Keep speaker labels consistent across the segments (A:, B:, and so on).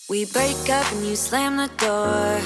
A: We break up and you slam the door.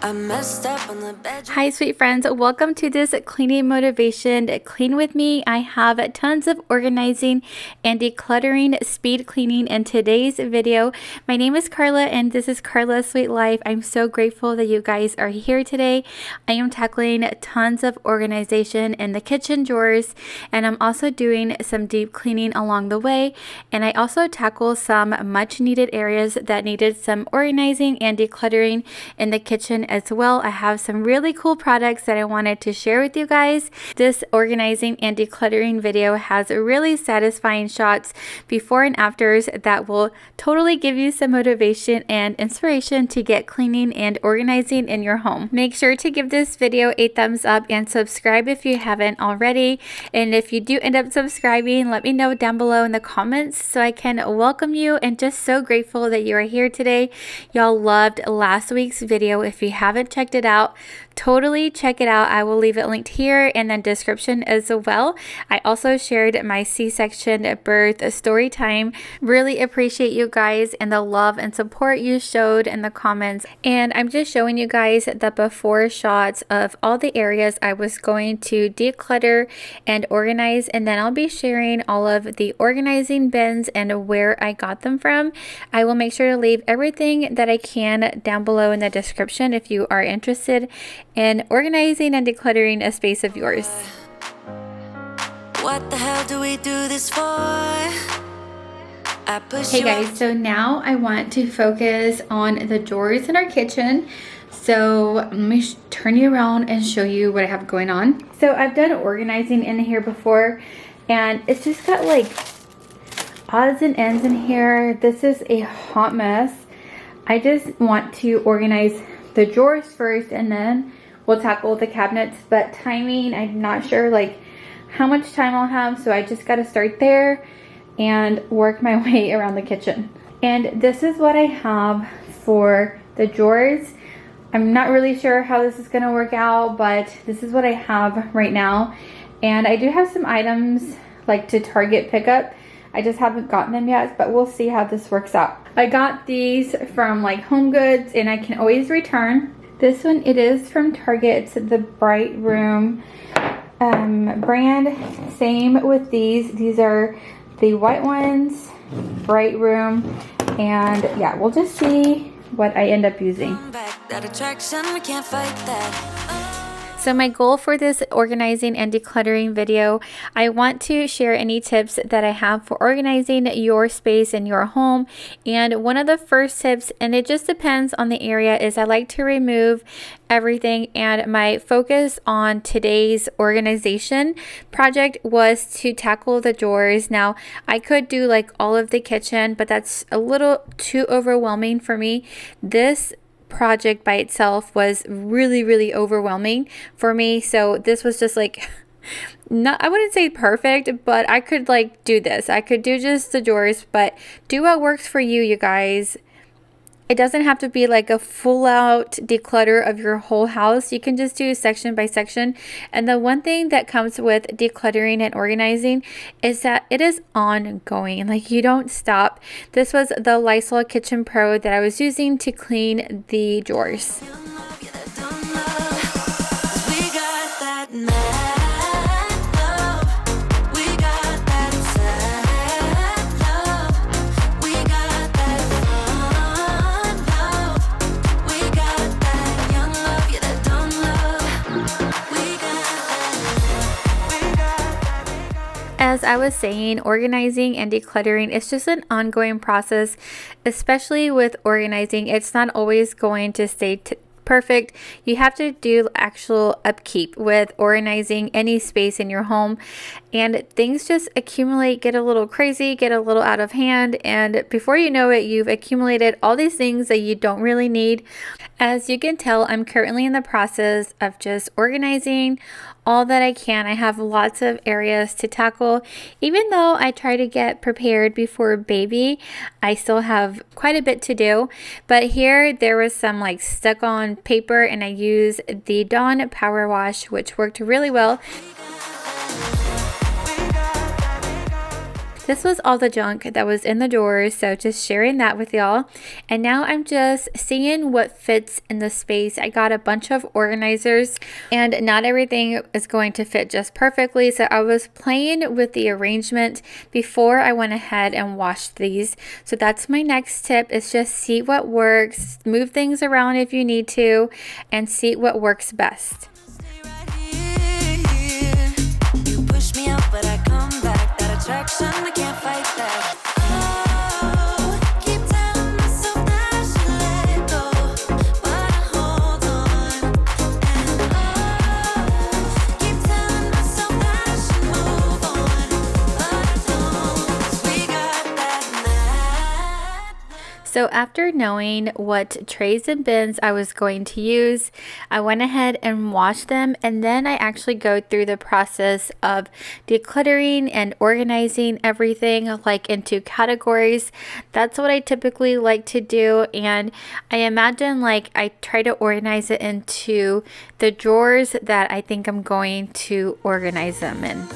A: I messed up on the bed.
B: Hi sweet friends, welcome to this cleaning motivation. Clean with me. I have tons of organizing and decluttering speed cleaning in today's video. My name is Carla and this is Karla'S Sweet Life. I'm so grateful that you guys are here today. I am tackling tons of organization in the kitchen drawers, and I'm also doing some deep cleaning along the way, and I also tackle some much needed areas that needed some organizing and decluttering in the kitchen as well. I have some really cool products that I wanted to share with you guys. This organizing and decluttering video has really satisfying shots before and afters that will totally give you some motivation and inspiration to get cleaning and organizing in your home. Make sure to give this video a thumbs up and subscribe if you haven't already. And if you do end up subscribing, let me know down below in the comments so I can welcome you, and just so grateful that you are here today. Y'all loved last week's video. If you haven't checked it out, totally check it out. I will leave it linked here in the description as well. I also shared my C-section birth story time. Really appreciate you guys and the love and support you showed in the comments. And I'm just showing you guys the before shots of all the areas I was going to declutter and organize, and then I'll be sharing all of the organizing bins and where I got them from. I will make sure to leave everything that I can down below in the description if you are interested in organizing and decluttering a space of yours.
A: What the hell do we do this for?
B: Hey guys, so now I want to focus on the drawers in our kitchen. So let me turn you around and show you what I have going on. So I've done organizing in here before, and it's just got like odds and ends in here. This is a hot mess. I just want to organize the drawers first, and then we'll tackle the cabinets. But timing, I'm not sure like how much time I'll have, so I just got to start there and work my way around the kitchen. And this is what I have for the drawers. I'm not really sure how this is going to work out, but this is what I have right now. And I do have some items like to Target pickup. I just haven't gotten them yet, but we'll see how this works out. I got these from like Home Goods, and I can always return. This one, it is from Target. It's the Bright Room brand. Same with these. These are the white ones, Bright Room, and yeah, we'll just see what I end up using.
A: That attraction, we can't fight that.
B: So my goal for this organizing and decluttering video, I want to share any tips that I have for organizing your space in your home. And one of the first tips, and it just depends on the area, is I like to remove everything. And my focus on today's organization project was to tackle the drawers. Now I could do like all of the kitchen, but that's a little too overwhelming for me. This project by itself was really overwhelming for me, so this was just like not, I wouldn't say perfect, but I could like do this. I could do just the drawers, but do what works for you, you guys. It doesn't have to be like a full out declutter of your whole house. You can just do section by section. And the one thing that comes with decluttering and organizing is that it is ongoing. Like, you don't stop. This was the Lysol Kitchen Pro that I was using to clean the drawers. As I was saying, organizing and decluttering is just an ongoing process, especially with organizing. It's not always going to stay perfect. You have to do actual upkeep with organizing any space in your home, and things just accumulate, get a little crazy, get a little out of hand, and before you know it, you've accumulated all these things that you don't really need. As you can tell, I'm currently in the process of just organizing all that I can. I have lots of areas to tackle. Even though I try to get prepared before baby, I still have quite a bit to do. But here there was some like stuck on paper, and I used the Dawn Power Wash, which worked really well. This was all the junk that was in the drawers, so just sharing that with y'all. And now I'm just seeing what fits in the space. I got a bunch of organizers and not everything is going to fit just perfectly, so I was playing with the arrangement before I went ahead and washed these. So that's my next tip, is just see what works, move things around if you need to, and see what works best.
A: You push me out, but I come back. That attraction, I can't fight that. Oh, keep telling myself that I should let go, but I hold on. And oh, keep telling myself that I should move on, but I don't. 'Cause we got that mad.
B: So after knowing what trays and bins I was going to use, I went ahead and washed them, and then I actually go through the process of decluttering and organizing everything like into categories. That's what I typically like to do, and I imagine like I try to organize it into the drawers that I think I'm going to organize them in.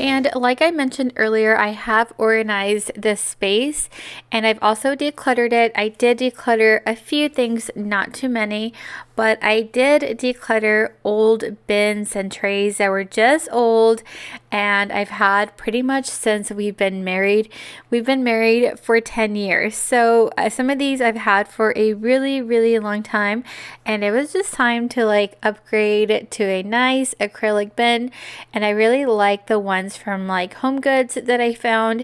B: And like I mentioned earlier, I have organized this space and I've also decluttered it. I did declutter a few things, not too many, but I did declutter old bins and trays that were just old and I've had pretty much since we've been married. We've been married for 10 years. So some of these I've had for a really, really long time, and it was just time to like upgrade to a nice acrylic bin. And I really like the ones from like Home Goods that I found.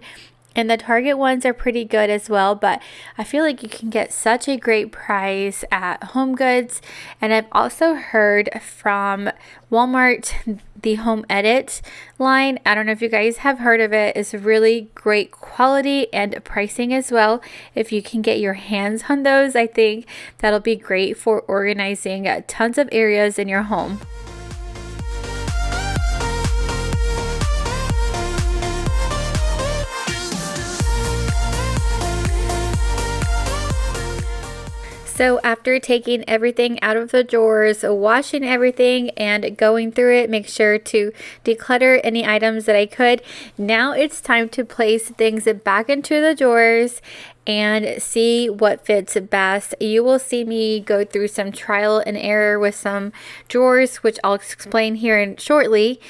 B: And the Target ones are pretty good as well, but I feel like you can get such a great price at Home Goods. And I've also heard from Walmart, the Home Edit line. I don't know if you guys have heard of it. It's really great quality and pricing as well. If you can get your hands on those, I think that'll be great for organizing tons of areas in your home. So after taking everything out of the drawers, washing everything and going through it, make sure to declutter any items that I could. Now it's time to place things back into the drawers and see what fits best. You will see me go through some trial and error with some drawers, which I'll explain here shortly.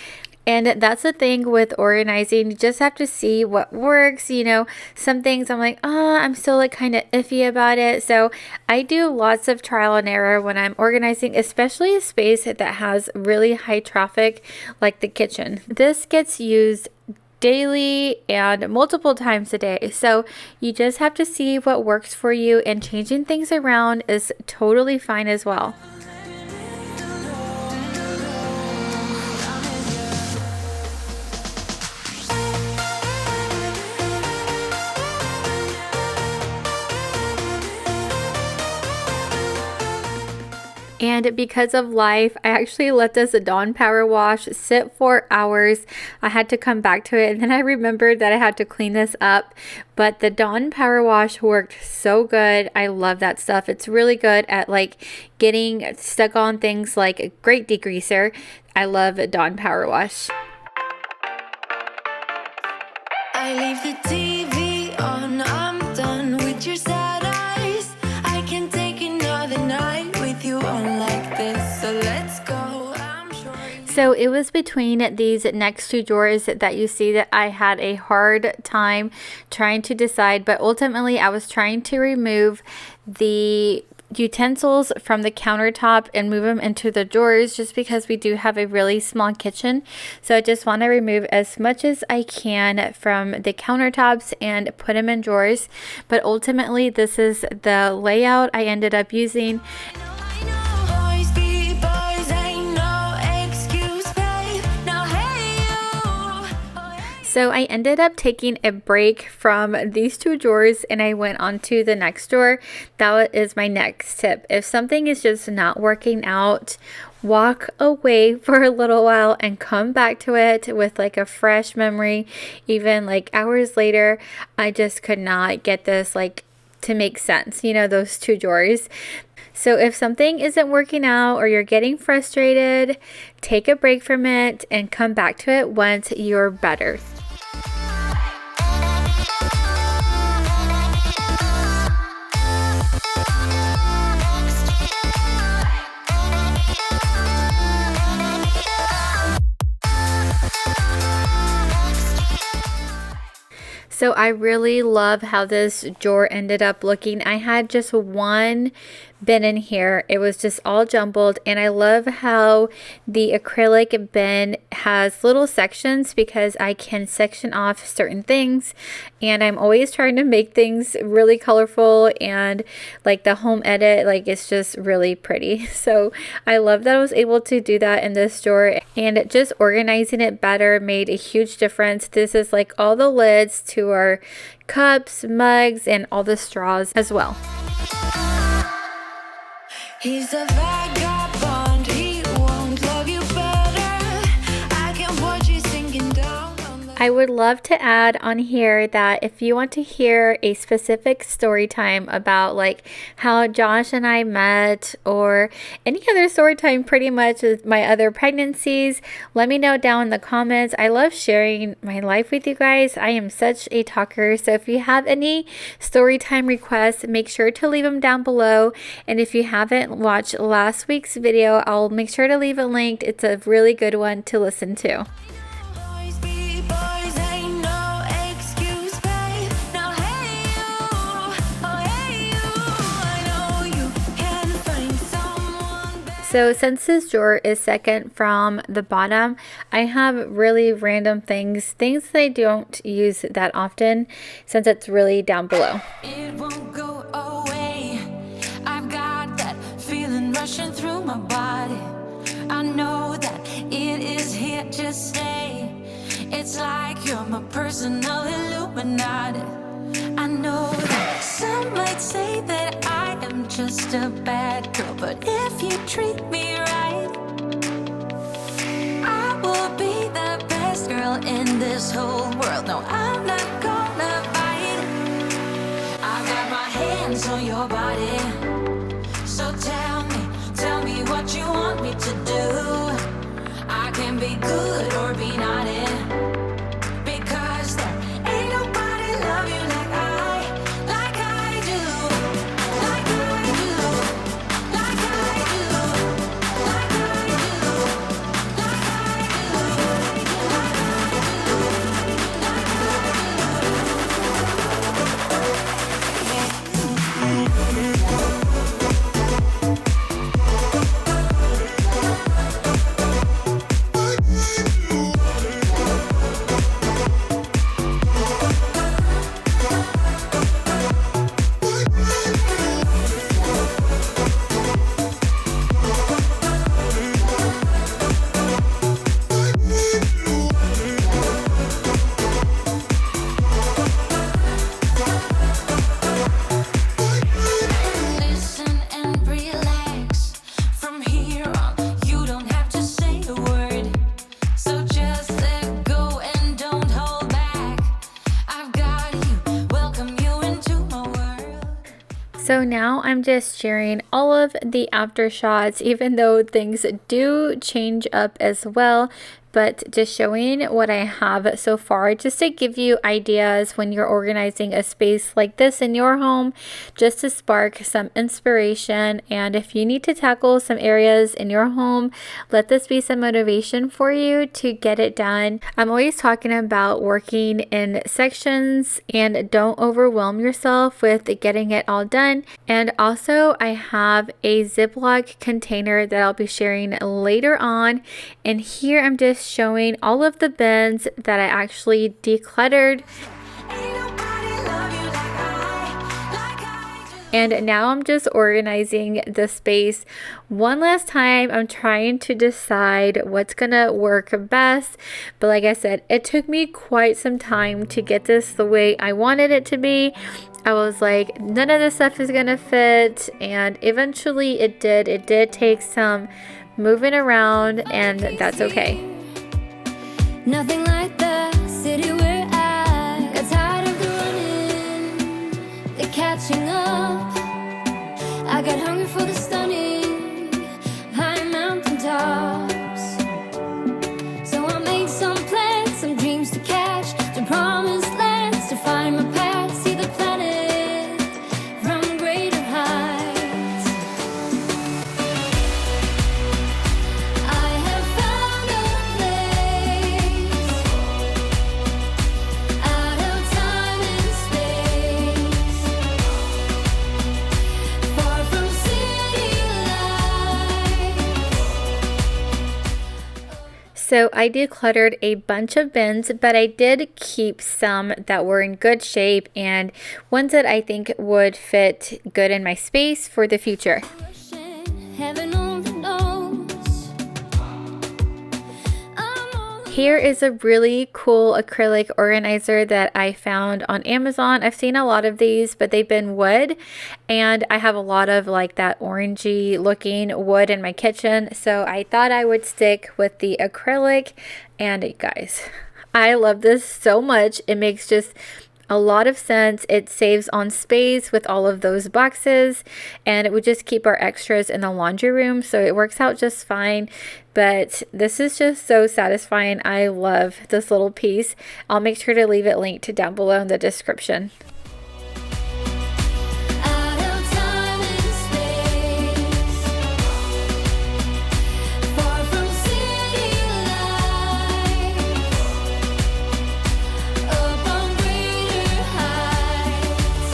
B: And that's the thing with organizing. You just have to see what works. You know, some things I'm like, I'm still like kind of iffy about it. So I do lots of trial and error when I'm organizing, especially a space that has really high traffic like the kitchen. This gets used daily and multiple times a day. So you just have to see what works for you, and changing things around is totally fine as well. And because of life, I actually let this Dawn Power Wash sit for hours. I had to come back to it, and then I remembered that I had to clean this up. But the Dawn Power Wash worked so good. I love that stuff. It's really good at like getting stuck on things, like a great degreaser. I love Dawn Power Wash.
A: I leave the TV on, I'm done with your sad eyes. I can take another night with you on like this, so let's go. I'm sure
B: So it was between these next two drawers that you see that I had a hard time trying to decide, but ultimately I was trying to remove the utensils from the countertop and move them into the drawers, just because we do have a really small kitchen. So I just want to remove as much as I can from the countertops and put them in drawers. But ultimately this is the layout I ended up using.
A: boys be boys, ain't no excuse, but
B: So I ended up taking a break from these two drawers and I went on to the next drawer. That is my next tip. If something is just not working out, walk away for a little while and come back to it with like a fresh memory. Even like hours later, I just could not get this like to make sense, you know, those two drawers. So if something isn't working out or you're getting frustrated, take a break from it and come back to it once you're better. So I really love how this drawer ended up looking. I had just one bin in here. It was just all jumbled, and I love how the acrylic bin has little sections because I can section off certain things, and I'm always trying to make things really colorful, and like the home edit, like it's just really pretty. So I love that I was able to do that in this drawer, and just organizing it better made a huge difference. This is like all the lids to our cups, mugs, and all the straws as well.
A: He's a vagabond, he won't love you better. I can watch you sinking down on the...
B: I would love to add on here that if you want to hear a specific story time about like how Josh and I met, or any other story time pretty much with my other pregnancies, let me know down in the comments. I love sharing my life with you guys. I am such a talker, so if you have any story time requests, make sure to leave them down below. And if you haven't watched last week's video, I'll make sure to leave it linked. It's a really good one to listen to.
A: Boys be boys, ain't no excuse, babe. Now hey you, oh hey you, I know you can find someone better.
B: So since this drawer is second from the bottom, I have really random things that I don't use that often since it's really down below.
A: It won't go away. I've got that feeling rushing through my body. I know that it is here to stay. It's like you're my personal Illuminati. I know that some might say that I am just a bad girl, but if you treat me right, I will be the best girl in this whole world. No, I'm not gonna bite. I got my hands on your body. So tell me what you want me to do. I can be good or be naughty, because there ain't nobody love you like I do, like I do, like I do, like I do, like listen and relax. From here on, you don't have to say a word. So just let go and don't hold back. I've got you, welcome you into my world.
B: So now I'm just sharing all of the after shots, even though things do change up as well, but just showing what I have so far, just to give you ideas when you're organizing a space like this in your home, just to spark some inspiration. And if you need to tackle some areas in your home, let this be some motivation for you to get it done. I'm always talking about working in sections and don't overwhelm yourself with getting it all done. And also I have a ziplock container that I'll be sharing later on, and here I'm just showing all of the bins that I actually decluttered.
A: Ain't nobody love you like I do.
B: And now I'm just organizing the space one last time. I'm trying to decide what's gonna work best. But like I said, it took me quite some time to get this the way I wanted it to be. I was like, none of this stuff is gonna fit, and eventually it did. It did take some moving around, and that's okay.
A: Nothing like the city we're at. Got tired of the running, the catching up. I got hungry for the stunning high mountain tops. So I made some plans, some dreams to catch, to promised lands, to find my path, see the planet from greater heights. I have found a place out of time and space, far from city lights.
B: So I decluttered a bunch of bins, but I did keep some that were in good shape and ones that I think would fit good in my space for the future.
A: Heaven only knows.
B: Here is a really cool acrylic organizer that I found on Amazon. I've seen a lot of these, but they've been wood, and I have a lot of like that orangey looking wood in my kitchen. So I thought I would stick with the acrylic, and guys, I love this so much. It makes just a lot of sense. It saves on space with all of those boxes, and it would just keep our extras in the laundry room, so it works out just fine. But this is just so satisfying. I love this little piece. I'll make sure to leave it linked down below in the description.
A: Out of time and space, far from city lights, up on greater heights.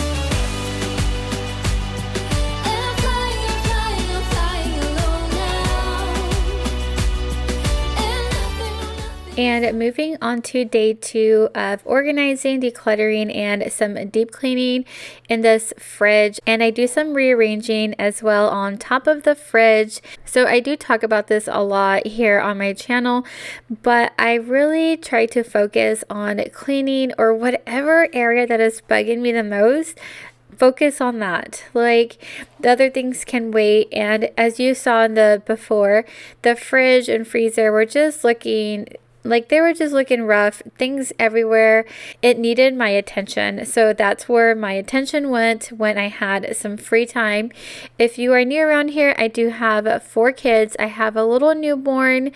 A: And I'm flying alone now. And nothing.
B: And moving on to day 2 of organizing, decluttering, and some deep cleaning in this fridge. And I do some rearranging as well on top of the fridge. So I do talk about this a lot here on my channel, but I really try to focus on cleaning or whatever area that is bugging me the most. Focus on that. Like, the other things can wait. And as you saw in the before, the fridge and freezer were just looking like they were just looking rough, things everywhere. It needed my attention. So that's where my attention went when I had some free time. If you are near around here, I do have 4 kids. I have a little newborn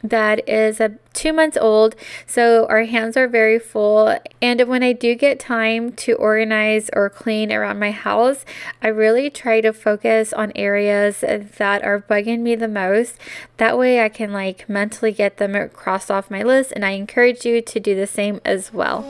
B: that is 2 months old, so our hands are very full. And when I do get time to organize or clean around my house, I really try to focus on areas that are bugging me the most. That way I can like mentally get them crossed off my list, and I encourage you to do the same as well.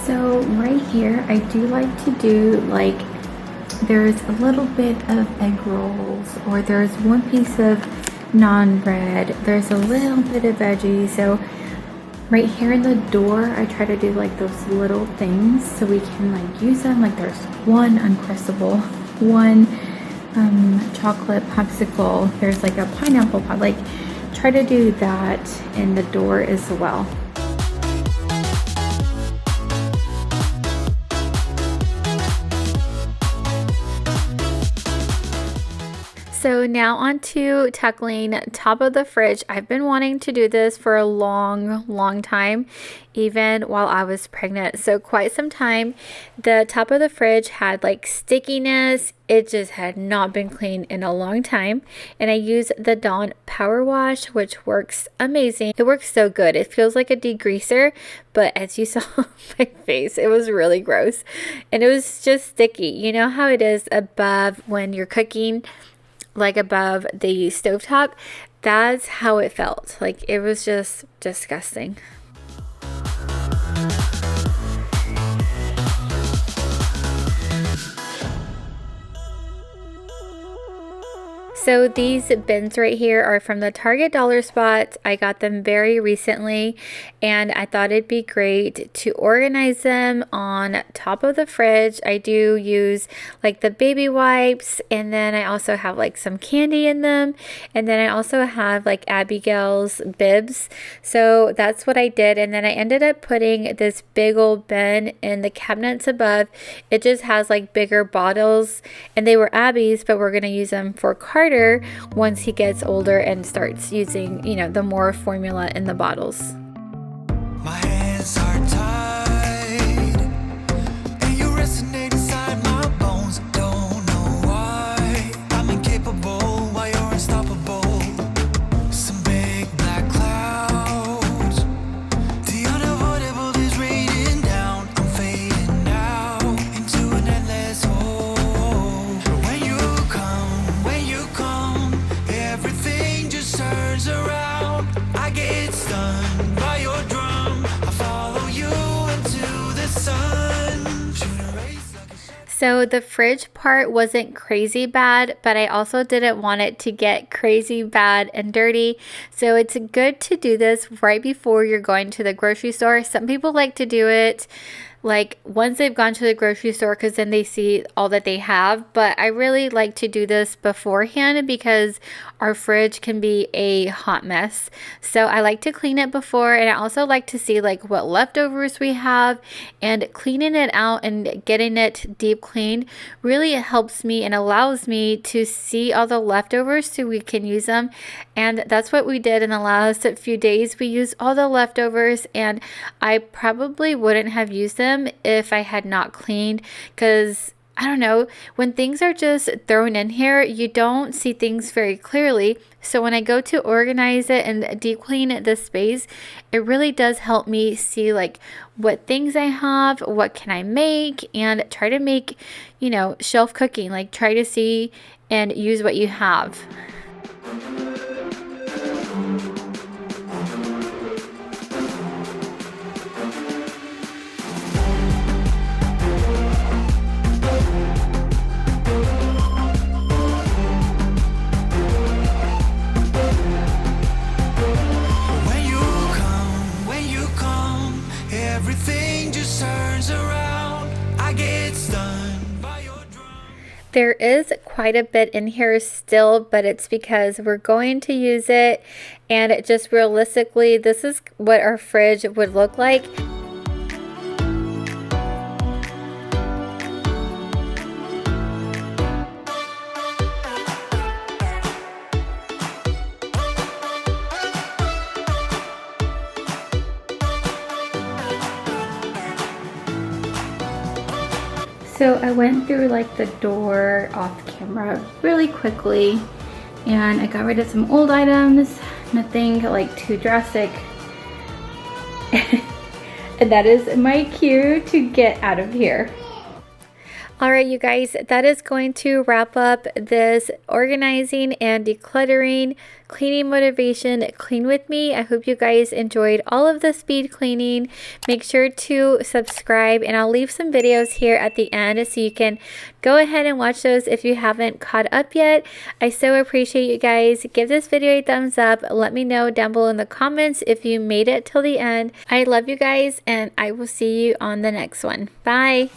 B: So right here, I do like to do like, there's a little bit of egg rolls, or there's one piece of naan bread, there's a little bit of veggies. So right here in the door, I try to do like those little things so we can like use them. Like there's one Uncrustable, one chocolate popsicle, there's like a pineapple pop. Like try to do that in the door as well. So now on to tackling top of the fridge. I've been wanting to do this for a long time, even while I was pregnant. So quite some time. The top of the fridge had like stickiness. It just had not been cleaned in a long time. And I use the Dawn Power Wash, which works amazing. It works so good. It feels like a degreaser, but as you saw on my face, it was really gross. And it was just sticky. You know how it is above when you're cooking, like above the stovetop? that's how it felt. Like, it was just disgusting. So these bins right here are from the Target dollar spot. I got them very recently and I thought it'd be great to organize them on top of the fridge. I do use like the baby wipes, and then I also have like some candy in them, and then I also have like Abigail's bibs. So that's what I did, and then I ended up putting this big old bin in the cabinets above. It just has like bigger bottles, and they were Abby's, but we're gonna use them for Carter once he gets older and starts using, you know, the more formula in the bottles.
C: My hands are tied, and you resonate inside my bones. Don't know why I'm incapable while you're unstoppable. Some big black clouds, the unavoidable is raining down. I'm fading now into an endless hole. When you come, everything just turns around. I get stunned by your drum. I follow you into the sun. Shoot a race like a shot.
B: So the fridge part wasn't crazy bad, but I also didn't want it to get crazy bad and dirty. So it's good to do this right before you're going to the grocery store. Some people like to do it like once they've gone to the grocery store, because then they see all that they have. But I really like to do this beforehand because our fridge can be a hot mess. So I like to clean it before, and I also like to see like what leftovers we have, and cleaning it out and getting it deep cleaned really helps me and allows me to see all the leftovers so we can use them. And that's what we did in the last few days. We used all the leftovers, and I probably wouldn't have used them if I had not cleaned, because I don't know, when things are just thrown in here, you don't see things very clearly. So when I go to organize it and deep clean the space, it really does help me see like what things I have, what can I make, and try to make, you know, shelf cooking, like try to see and use what you have.
C: Everything just turns around. I get stunned by your drum.
B: There is quite a bit in here still, but it's because we're going to use it, and just realistically, this is what our fridge would look like. So I went through like the door off camera really quickly, and I got rid of some old items, nothing like too drastic. And that is my cue to get out of here. Alright, you guys, that is going to wrap up this organizing and decluttering cleaning motivation clean with me. I hope you guys enjoyed all of the speed cleaning. Make sure to subscribe, and I'll leave some videos here at the end so you can go ahead and watch those if you haven't caught up yet. I so appreciate you guys. Give this video a thumbs up. Let me know down below in the comments if you made it till the end. I love you guys, and I will see you on the next one. Bye.